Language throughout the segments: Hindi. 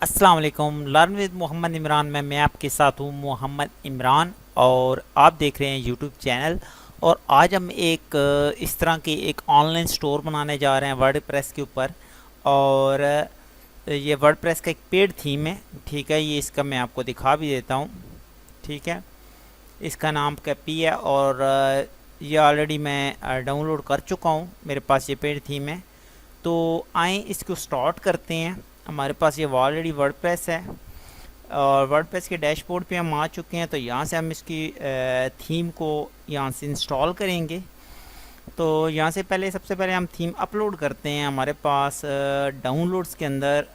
अस्सलाम वालेकुम। लर्न विद मोहम्मद इमरान में मैं आपके साथ हूँ मोहम्मद इमरान, और आप देख रहे हैं यूट्यूब चैनल। और आज हम एक इस तरह की एक ऑनलाइन स्टोर बनाने जा रहे हैं वर्डप्रेस के ऊपर। और ये वर्डप्रेस का एक पेड थीम है। ठीक है, ये इसका मैं आपको दिखा भी देता हूँ। ठीक है, इसका नाम कैपी है, और ये ऑलरेडी मैं डाउनलोड कर चुका हूँ, मेरे पास ये पेड थीम है। तो आए इसको स्टार्ट करते हैं। हमारे पास ये ऑलरेडी वर्डप्रेस है, और वर्डप्रेस के डैशबोर्ड पे हम आ चुके हैं। तो यहाँ से हम इसकी थीम को यहाँ से इंस्टॉल करेंगे। तो यहाँ से पहले सबसे पहले हम थीम अपलोड करते हैं। हमारे पास डाउनलोड्स के अंदर,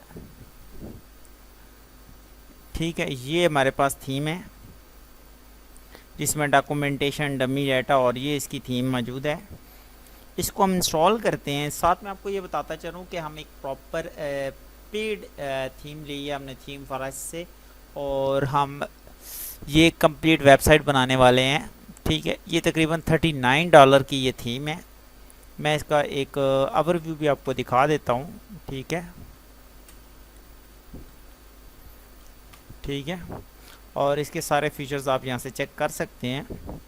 ठीक है, ये हमारे पास थीम है जिसमें डॉक्यूमेंटेशन, डमी डाटा और ये इसकी थीम मौजूद है। इसको हम इंस्टॉल करते हैं। साथ में आपको ये बताता चलूँ कि हम एक प्रॉपर पेड थीम ली है हमने थीम फॉरेस्ट से, और हम ये कंप्लीट वेबसाइट बनाने वाले हैं। ठीक है, ये तकरीबन $39 की ये थीम है। मैं इसका एक ओवरव्यू भी आपको दिखा देता हूँ। ठीक है, ठीक है, और इसके सारे फीचर्स आप यहाँ से चेक कर सकते हैं।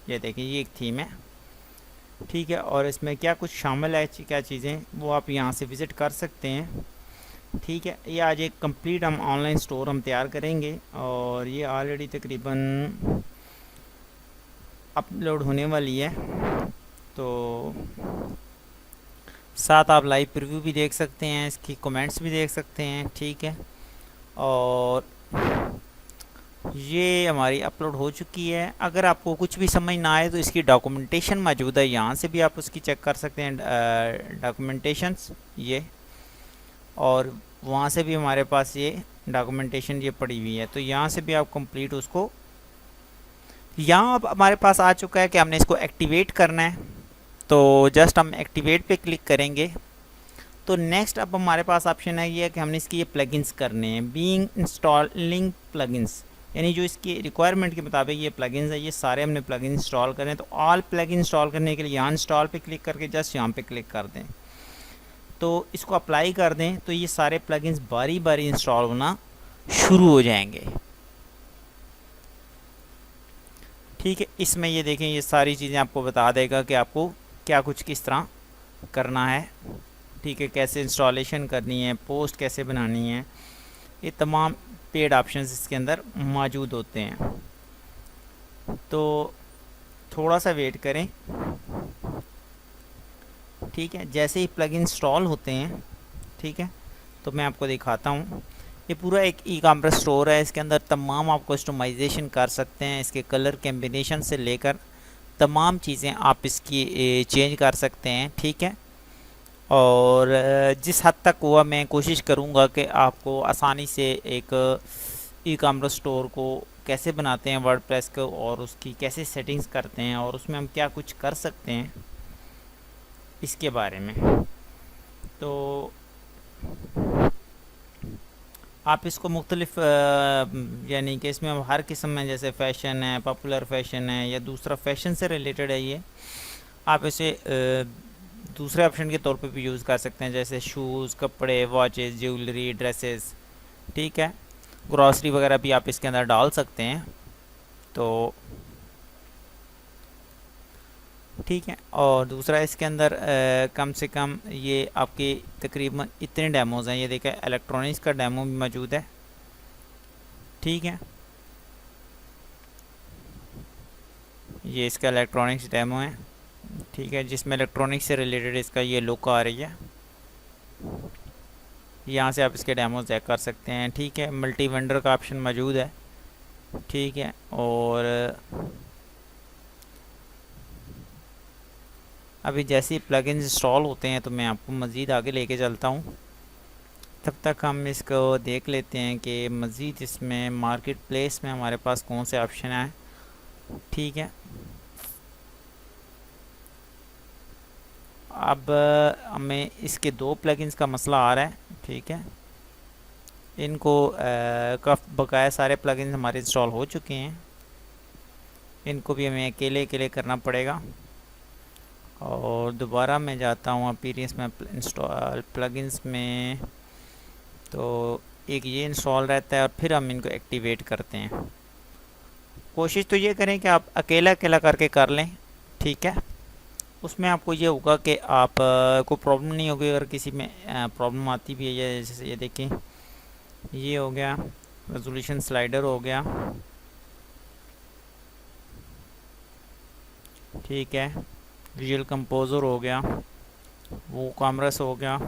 ये देखिए, ये एक थीम है। ठीक है, और इसमें क्या कुछ शामिल है, क्या चीज़ें, वो आप यहाँ से विज़िट कर सकते हैं। ठीक है, ये आज एक कंप्लीट हम ऑनलाइन स्टोर हम तैयार करेंगे, और ये ऑलरेडी तकरीबन अपलोड होने वाली है। तो साथ आप लाइव प्रीव्यू भी देख सकते हैं, इसकी कमेंट्स भी देख सकते हैं। ठीक है, और ये हमारी अपलोड हो चुकी है। अगर आपको कुछ भी समझ ना आए तो इसकी डॉक्यूमेंटेशन मौजूद है, यहाँ से भी आप उसकी चेक कर सकते हैं डॉक्यूमेंटेशंस ये, और वहाँ से भी हमारे पास ये डॉक्यूमेंटेशन ये पड़ी हुई है। तो यहाँ से भी आप कंप्लीट उसको, यहाँ अब हमारे पास आ चुका है कि हमने इसको एक्टिवेट करना है। तो जस्ट हम एक्टिवेट पे क्लिक करेंगे। तो नेक्स्ट अब हमारे पास ऑप्शन है ये कि हमने इसकी ये प्लगइन्स करने हैं, बीइंग इंस्टॉलिंग प्लगइन्स, यानी जो इसकी रिक्वायरमेंट के मुताबिक ये प्लगइन्स है, ये सारे हमने प्लगइन इंस्टॉल करें। तो ऑल प्लगइन इंस्टॉल करने के लिए यहाँ इंस्टॉल पे क्लिक करके जस्ट यहाँ पे क्लिक कर दें। तो इसको अप्लाई कर दें तो ये सारे प्लगइन्स बारी बारी इंस्टॉल होना शुरू हो जाएंगे। ठीक है, इसमें ये देखें, ये सारी चीज़ें आपको बता देगा कि आपको क्या कुछ किस तरह करना है। ठीक है, कैसे इंस्टॉलेशन करनी है, पोस्ट कैसे बनानी है, ये तमाम पेड ऑप्शंस इसके अंदर मौजूद होते हैं। तो थोड़ा सा वेट करें। ठीक है, जैसे ही प्लग इंस्टॉल होते हैं, ठीक है, तो मैं आपको दिखाता हूँ। ये पूरा एक ई कॉमर्स स्टोर है, इसके अंदर तमाम आप कस्टमाइजेशन कर सकते हैं। इसके कलर कम्बिनेशन से लेकर तमाम चीज़ें आप इसकी चेंज कर सकते हैं। ठीक है, और जिस हद तक हुआ मैं कोशिश करूँगा कि आपको आसानी से एक ई कॉमर्स स्टोर को कैसे बनाते हैं वर्डप्रेस को, और उसकी कैसे सेटिंग्स करते हैं, और उसमें हम क्या कुछ कर सकते हैं इसके बारे में। तो आप इसको मुख्तलिफ यानी कि इसमें हर किस्म में, जैसे फ़ैशन है, पॉपुलर फ़ैशन है, या दूसरा फ़ैशन से रिलेटेड है, ये आप इसे दूसरे ऑप्शन के तौर पे भी यूज़ कर सकते हैं, जैसे शूज़, कपड़े, वॉचेस, ज्वेलरी, ड्रेसेस। ठीक है, ग्रॉसरी वगैरह भी आप इसके अंदर डाल सकते हैं। तो ठीक है, और दूसरा इसके अंदर कम से कम ये आपके तकरीबन इतने डेमोज़ हैं। ये देखें, इलेक्ट्रॉनिक्स का डेमो भी मौजूद है। ठीक है, ये इसका इलेक्ट्रॉनिक्स डेमो है। ठीक है, जिसमें इलेक्ट्रॉनिक्स से रिलेटेड इसका ये लुक आ रही है। यहाँ से आप इसके डेमो चेक कर सकते हैं। ठीक है, मल्टी वेंडर का ऑप्शन मौजूद है। ठीक है, और अभी जैसे ही प्लगइन्स इंस्टॉल होते हैं तो मैं आपको मज़ीद आगे लेके चलता हूँ। तब तक हम इसको देख लेते हैं कि मज़ीद इसमें मार्केट प्लेस में हमारे पास कौन से ऑप्शन हैं। ठीक है, अब हमें इसके दो प्लगइन्स का मसला आ रहा है। ठीक है, इनको बकाया सारे प्लगइन्स हमारे इंस्टॉल हो चुके हैं, इनको भी हमें अकेले अकेले करना पड़ेगा। और दोबारा मैं जाता हूँ अपीयरेंस में, इंस्टॉल प्लगइन्स में। तो एक ये इंस्टॉल रहता है और फिर हम इनको एक्टिवेट करते हैं। कोशिश तो ये करें कि आप अकेला अकेला करके कर लें, ठीक है। उसमें आपको ये होगा कि आप को प्रॉब्लम नहीं होगी। अगर किसी में प्रॉब्लम आती भी है, ये जैसे ये देखें, ये हो गया रेजोल्यूशन स्लाइडर हो गया, ठीक है, विजुअल कंपोज़र हो गया, वो कामरस हो गया,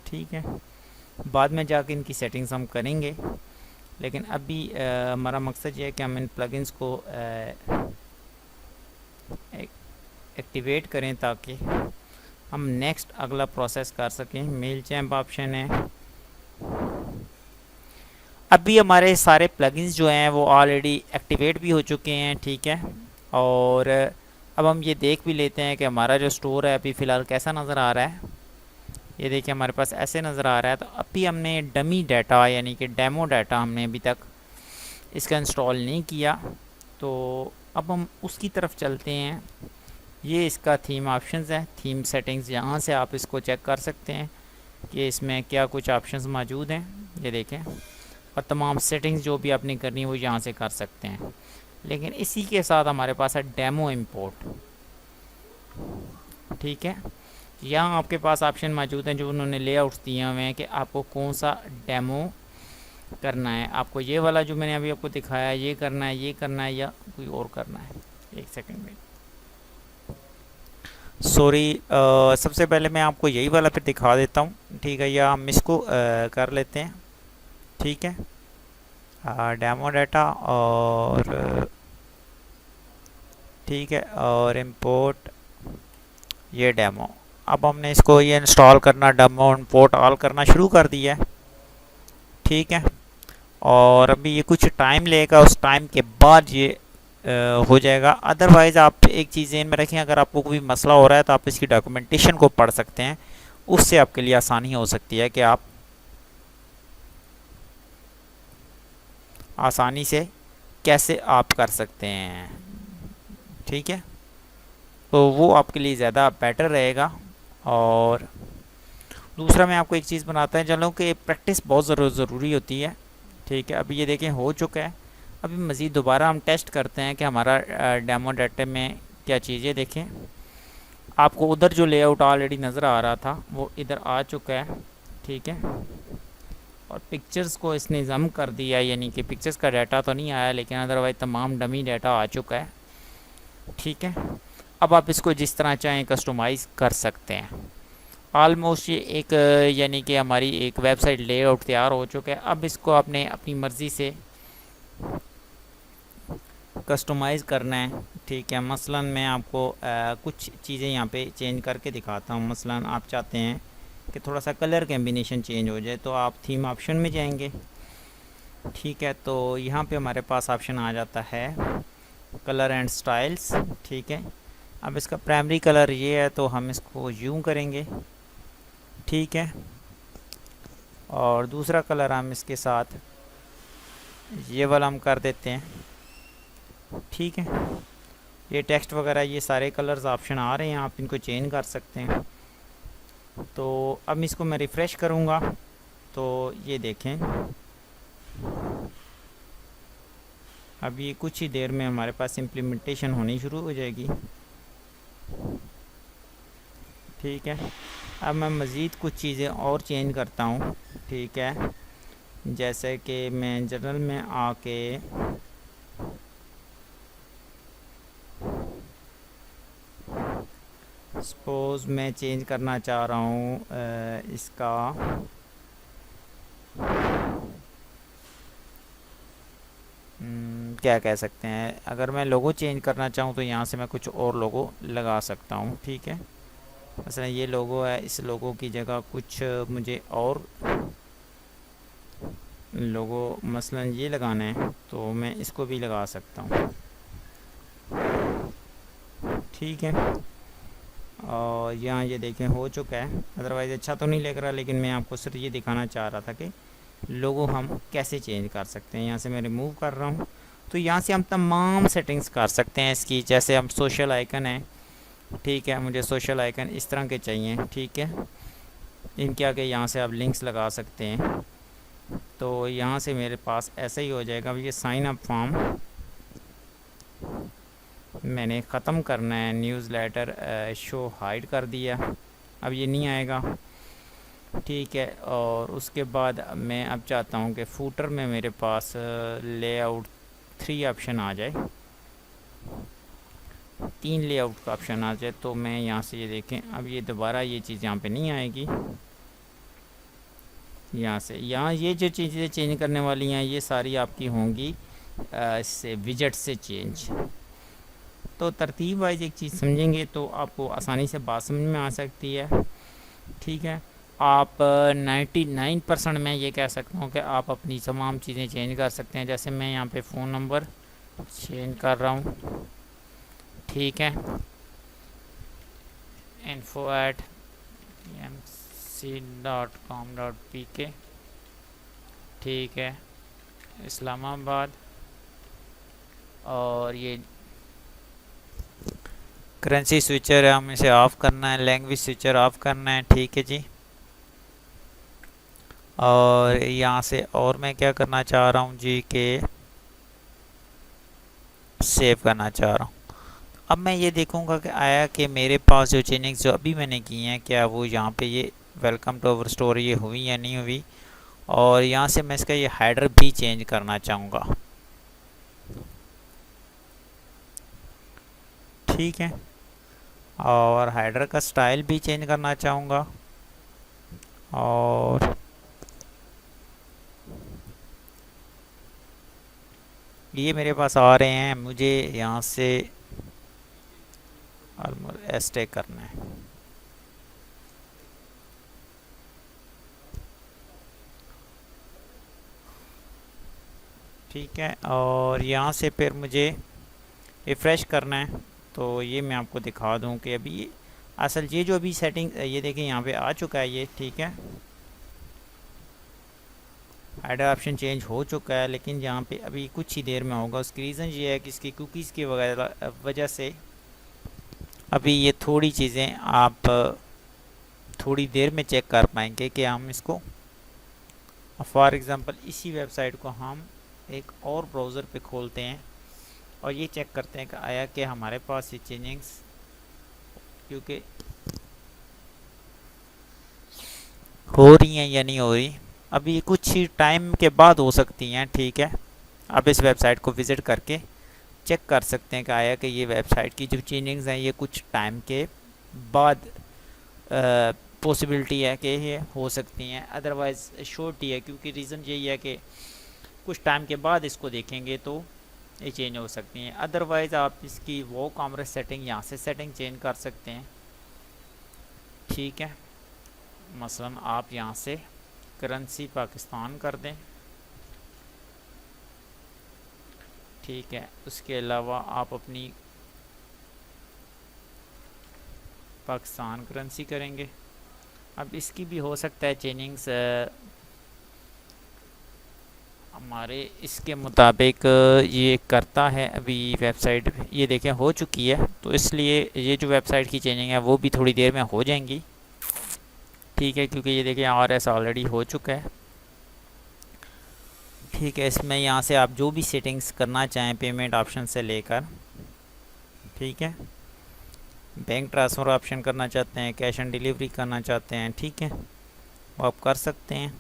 ठीक है। बाद में जाके इनकी सेटिंग्स हम करेंगे, लेकिन अभी हमारा मकसद ये है कि हम इन प्लगइन्स को एक्टिवेट करें ताकि हम नेक्स्ट अगला प्रोसेस कर सकें। मेल चैम्प ऑप्शन है। अभी हमारे सारे प्लगइन्स जो हैं वो ऑलरेडी एक्टिवेट भी हो चुके हैं, ठीक है। और अब हम ये देख भी लेते हैं कि हमारा जो स्टोर है अभी फ़िलहाल कैसा नज़र आ रहा है। ये देखिए हमारे पास ऐसे नज़र आ रहा है। तो अभी हमने डमी डाटा यानी कि डेमो डाटा हमने अभी तक इसका इंस्टॉल नहीं किया, तो अब हम उसकी तरफ चलते हैं। ये इसका थीम ऑप्शंस है, थीम सेटिंग्स, यहाँ से आप इसको चेक कर सकते हैं कि इसमें क्या कुछ ऑप्शंस मौजूद हैं। ये देखें, और तमाम सेटिंग्स जो भी आपने करनी है वो यहाँ से कर सकते हैं। लेकिन इसी के साथ हमारे पास है डेमो इंपोर्ट, ठीक है। यहाँ आपके पास ऑप्शन मौजूद हैं जो उन्होंने लेआउट्स दिए हुए हैं कि आपको कौन सा डेमो करना है। आपको ये वाला जो मैंने अभी आपको दिखाया है ये करना है, ये करना है, या कोई और करना है। एक सेकंड में, सॉरी, सबसे पहले मैं आपको यही वाला फिर दिखा देता हूँ, ठीक है। या हम इसको कर लेते हैं, ठीक है, डेमो डाटा, और ठीक है, और इंपोर्ट ये डेमो। अब हमने इसको ये इंस्टॉल करना, डेमो इंपोर्ट ऑल करना शुरू कर दिया है, ठीक है। और अभी ये कुछ टाइम लेगा, उस टाइम के बाद ये हो जाएगा। अदरवाइज़ आप एक चीज़ ध्यान में रखें, अगर आपको कोई मसला हो रहा है तो आप इसकी डॉक्यूमेंटेशन को पढ़ सकते हैं, उससे आपके लिए आसानी हो सकती है कि आप आसानी से कैसे आप कर सकते हैं, ठीक है। तो वो आपके लिए ज़्यादा बेटर रहेगा। और दूसरा मैं आपको एक चीज़ बनाता है चलो कि प्रैक्टिस बहुत ज़रूरी होती है, ठीक है। अभी ये देखें हो चुका है। अभी मज़ीद दोबारा हम टेस्ट करते हैं कि हमारा डेमो डाटा में क्या चीज़ें देखें। आपको उधर जो लेआउट ऑलरेडी नज़र आ रहा था वो इधर आ चुका है, ठीक है। और पिक्चर्स को इसने जम कर दिया, यानी कि पिक्चर्स का डाटा तो नहीं आया लेकिन अदरवाइज़ तमाम डमी डाटा आ चुका है, ठीक है। अब आप इसको जिस तरह चाहें कस्टमाइज़ कर सकते हैं। ऑलमोस्ट ये एक यानी कि हमारी एक वेबसाइट लेआउट तैयार हो चुका है। अब इसको आपने अपनी मर्ज़ी से कस्टमाइज़ करना है, ठीक है। मसलन मैं आपको कुछ चीज़ें यहाँ पे चेंज करके दिखाता हूँ। मसलन आप चाहते हैं कि थोड़ा सा कलर कम्बिनेशन चेंज हो जाए, तो आप थीम ऑप्शन में जाएंगे, ठीक है। तो यहाँ पे हमारे पास ऑप्शन आ जाता है कलर एंड स्टाइल्स, ठीक है। अब इसका प्राइमरी कलर ये है तो हम इसको यूँ करेंगे, ठीक है। और दूसरा कलर हम इसके साथ ये वाला हम कर देते हैं, ठीक है। ये टेक्स्ट वगैरह ये सारे कलर्स ऑप्शन आ रहे हैं, आप इनको चेंज कर सकते हैं। तो अब इसको मैं रिफ़्रेश करूँगा तो ये देखें, अब ये कुछ ही देर में हमारे पास इम्प्लीमेंटेशन होनी शुरू हो जाएगी, ठीक है। अब मैं मज़ीद कुछ चीज़ें और चेंज करता हूँ, ठीक है। जैसे कि मैं जनरल में आके सपोज़ मैं चेंज करना चाह रहा हूँ इसका क्या कह सकते हैं, अगर मैं लोगो चेंज करना चाहूँ तो यहाँ से मैं कुछ और लोगो लगा सकता हूँ, ठीक है। मसलन ये लोगो है, इस लोगो की जगह कुछ मुझे और लोगो मसलन ये लगाना है तो मैं इसको भी लगा सकता हूँ, ठीक है। और यहाँ ये देखें हो चुका है। अदरवाइज़ अच्छा तो नहीं लग रहा, लेकिन मैं आपको सिर्फ ये दिखाना चाह रहा था कि लोगो हम कैसे चेंज कर सकते हैं। यहाँ से मैं रिमूव कर रहा हूँ, तो यहाँ से हम तमाम सेटिंग्स कर सकते हैं इसकी। जैसे हम सोशल आइकन है, ठीक है, मुझे सोशल आइकन इस तरह के चाहिए। ठीक है, इनके आगे यहाँ से आप लिंक्स लगा सकते हैं। तो यहाँ से मेरे पास ऐसा ही हो जाएगा। अब ये साइन अप फॉर्म मैंने ख़त्म करना है, न्यूज़लेटर शो हाइड कर दिया, अब ये नहीं आएगा। ठीक है, और उसके बाद मैं अब चाहता हूँ कि फूटर में मेरे पास लेआउट 3 ऑप्शन आ जाए, 3 लेआउट का ऑप्शन आ जाए। तो मैं यहाँ से ये देखें, अब ये दोबारा ये चीज़ यहाँ पे नहीं आएगी। यहाँ से यहाँ ये जो चीज़ें चेंज करने वाली हैं ये सारी आपकी होंगी इससे विजेट से चेंज। तो तरतीब वाइज एक चीज़ समझेंगे तो आपको आसानी से बात समझ में आ सकती है। ठीक है, आप 99% मैं ये कह सकता हूँ कि आप अपनी तमाम चीज़ें चेंज कर सकते हैं। जैसे मैं यहाँ पे फ़ोन नंबर चेंज कर रहा हूँ। ठीक है, info@mc.com.pk। ठीक है, इस्लामाबाद। और ये करेंसी स्विचर है, हम इसे ऑफ़ करना है, लैंग्वेज स्विचर ऑफ़ करना है। ठीक है जी। और यहाँ से और मैं क्या करना चाह रहा हूँ जी कि सेव करना चाह रहा हूँ। अब मैं ये देखूँगा कि आया कि मेरे पास जो चेंजिंग्स जो अभी मैंने की हैं क्या वो यहाँ पे ये वेलकम टू अवर स्टोर ये हुई या नहीं हुई। और यहाँ से मैं इसका ये हेडर भी चेंज करना चाहूँगा। ठीक है, और हेडर का स्टाइल भी चेंज करना चाहूँगा। और ये मेरे पास आ रहे हैं, मुझे यहाँ से एस्टेक करना है। ठीक है, और यहाँ से फिर मुझे रिफ़्रेश करना है। तो ये मैं आपको दिखा दूँ कि अभी असल ये जो अभी सेटिंग ये देखिए यहाँ पे आ चुका है ये। ठीक है, हेडर ऑप्शन चेंज हो चुका है, लेकिन यहाँ पे अभी कुछ ही देर में होगा। उसकी रीज़न ये है कि इसकी कुकीज़ की वजह से अभी ये थोड़ी चीज़ें आप थोड़ी देर में चेक कर पाएंगे कि हम इसको फॉर एग्ज़ाम्पल इसी वेबसाइट को हम एक और ब्राउज़र पे खोलते हैं और ये चेक करते हैं कि आया कि हमारे पास ये चेंजिंग्स क्योंकि हो रही हैं या नहीं हो रही। अभी कुछ ही टाइम के बाद हो सकती हैं। ठीक है, आप इस वेबसाइट को विज़िट करके चेक कर सकते हैं कि आया कि ये वेबसाइट की जो चेंजिंग्स हैं ये कुछ टाइम के बाद पॉसिबिलिटी है कि ये हो सकती हैं, अदरवाइज़ शॉर्ट ही है। क्योंकि रीज़न यही है कि कुछ टाइम के बाद इसको देखेंगे तो ये चेंज हो सकती हैं। अदरवाइज़ आप इसकी वो कॉमर्स सेटिंग यहाँ से सेटिंग चेंज कर सकते हैं। ठीक है, मसलन आप यहाँ से करेंसी पाकिस्तान कर दें। ठीक है, उसके अलावा आप अपनी पाकिस्तान करेंसी करेंगे। अब इसकी भी हो सकता है चेंजिंग्स हमारे इसके मुताबिक ये करता है। अभी वेबसाइट ये देखें हो चुकी है, तो इसलिए ये जो वेबसाइट की चेंजिंग है वो भी थोड़ी देर में हो जाएंगी। ठीक है, क्योंकि ये देखें RS ऑलरेडी हो चुका है। ठीक है, इसमें यहाँ से आप जो भी सेटिंग्स करना चाहें पेमेंट ऑप्शन से लेकर, ठीक है, बैंक ट्रांसफ़र ऑप्शन करना चाहते हैं, कैश ऑन डिलीवरी करना चाहते हैं, ठीक है, वो आप कर सकते हैं।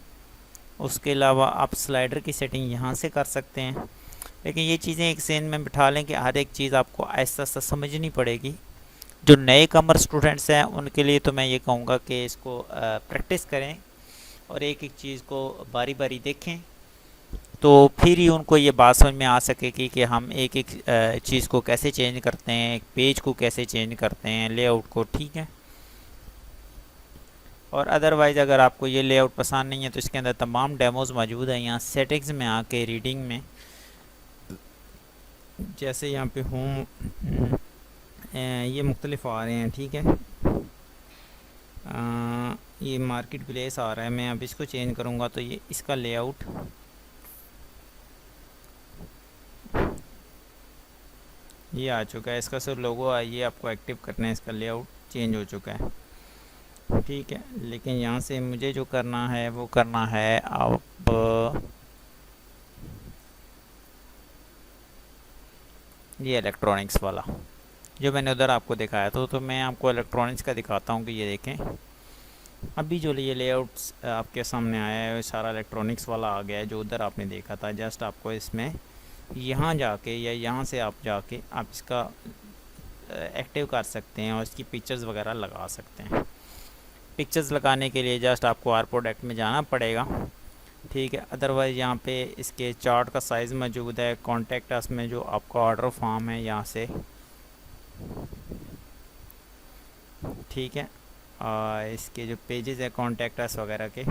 उसके अलावा आप स्लाइडर की सेटिंग यहाँ से कर सकते हैं। लेकिन ये चीज़ें एक सेन में बिठा लें कि हर एक चीज़ आपको आहिस्ता आहिस्ता समझनी पड़ेगी। जो नए कमर स्टूडेंट्स हैं उनके लिए तो मैं ये कहूँगा कि इसको प्रैक्टिस करें और एक एक चीज़ को बारी बारी देखें, तो फिर ही उनको ये बात समझ में आ सकेगी कि हम एक एक चीज़ को कैसे चेंज करते हैं, एक पेज को कैसे चेंज करते हैं, लेआउट को। ठीक है, और अदरवाइज़ अगर आपको ये लेआउट पसंद नहीं है तो इसके अंदर तमाम डेमोज़ मौजूद हैं। यहाँ सेटिंग्स में आके रीडिंग में जैसे यहाँ पे होम ये मुख्तलिफ आ रहे हैं। ठीक है, ये मार्केट प्लेस आ रहा है, मैं अब इसको चेंज करूँगा तो ये इसका लेआउट ये आ चुका है, इसका सिर्फ लोगो आइए आपको एक्टिव करना है, इसका लेआउट चेंज हो चुका है। ठीक है, लेकिन यहाँ से मुझे जो करना है वो करना है आप ये इलेक्ट्रॉनिक्स वाला जो मैंने उधर आपको दिखाया था, तो मैं आपको इलेक्ट्रॉनिक्स का दिखाता हूँ कि ये देखें अभी जो ये लेआउट्स आपके सामने आया है वो सारा इलेक्ट्रॉनिक्स वाला आ गया है जो उधर आपने देखा था। जस्ट आपको इसमें यहाँ जाके या यहाँ से आप जाके आप इसका एक्टिव कर सकते हैं और इसकी पिक्चर्स वगैरह लगा सकते हैं। पिक्चर्स लगाने के लिए जस्ट आपको आर प्रोडक्ट में जाना पड़ेगा। ठीक है, अदरवाइज़ यहाँ पे इसके चार्ट का साइज़ मौजूद है। कॉन्टेक्ट अस में जो आपका ऑर्डर फॉर्म है यहाँ से, ठीक है, इसके जो पेजेस है कॉन्टेक्ट अस वगैरह के,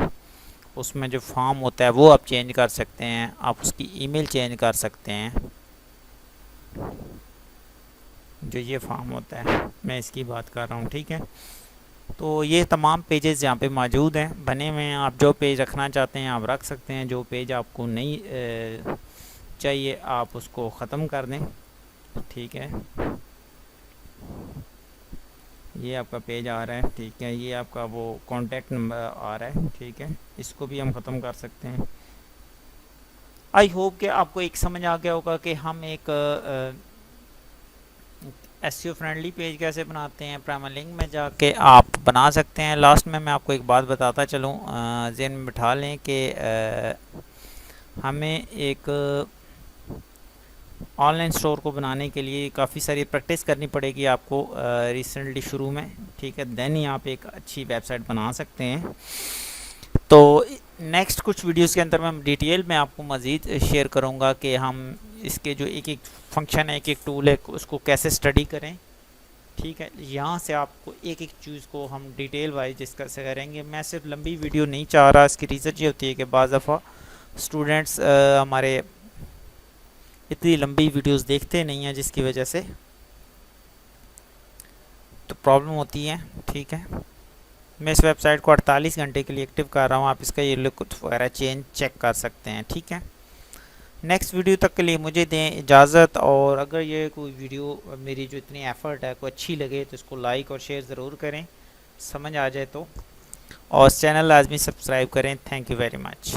उसमें जो फॉर्म होता है वो आप चेंज कर सकते हैं। आप उसकी ईमेल चेंज कर सकते हैं। जो ये फॉर्म होता है मैं इसकी बात कर रहा हूँ। ठीक है, तो ये तमाम पेजेस यहाँ पे मौजूद हैं, बने हुए हैं। आप जो पेज रखना चाहते हैं आप रख सकते हैं, जो पेज आपको नहीं चाहिए आप उसको ख़त्म कर दें। ठीक है, ये आपका पेज आ रहा है। ठीक है, ये आपका वो कॉन्टैक्ट नंबर आ रहा है। ठीक है, इसको भी हम ख़त्म कर सकते हैं। आई होप कि आपको एक समझ आ गया होगा कि हम एक एसईओ फ्रेंडली पेज कैसे बनाते हैं। प्राइमर लिंक में जाके आप बना सकते हैं। लास्ट में मैं आपको एक बात बताता चलूँ, ज़हन में बिठा लें कि हमें एक ऑनलाइन स्टोर को बनाने के लिए काफ़ी सारी प्रैक्टिस करनी पड़ेगी आपको रिसेंटली शुरू में। ठीक है, देन ही आप एक अच्छी वेबसाइट बना सकते हैं। तो नेक्स्ट कुछ वीडियोस के अंदर मैं डिटेल में आपको मज़ीद शेयर करूंगा कि हम इसके जो एक एक फंक्शन है, एक एक टूल है, उसको कैसे स्टडी करें। ठीक है, यहाँ से आपको एक एक चीज़ को हम डिटेल वाइज डिस्कस करेंगे। मैं सिर्फ लंबी वीडियो नहीं चाह रहा, इसकी रीज़न ये होती है कि बाज़ दफ़ा स्टूडेंट्स हमारे इतनी लंबी वीडियोस देखते नहीं हैं, जिसकी वजह से तो प्रॉब्लम होती है। ठीक है, मैं इस वेबसाइट को 48 घंटे के लिए एक्टिव कर रहा हूँ। आप इसका ये लुक वगैरह चेंज चेक कर सकते हैं। ठीक है, नेक्स्ट वीडियो तक के लिए मुझे दें इजाज़त। और अगर ये कोई वीडियो मेरी जो इतनी एफ़र्ट है को अच्छी लगे तो इसको लाइक और शेयर ज़रूर करें, समझ आ जाए तो, और चैनल लाजमी सब्सक्राइब करें। Thank you very much.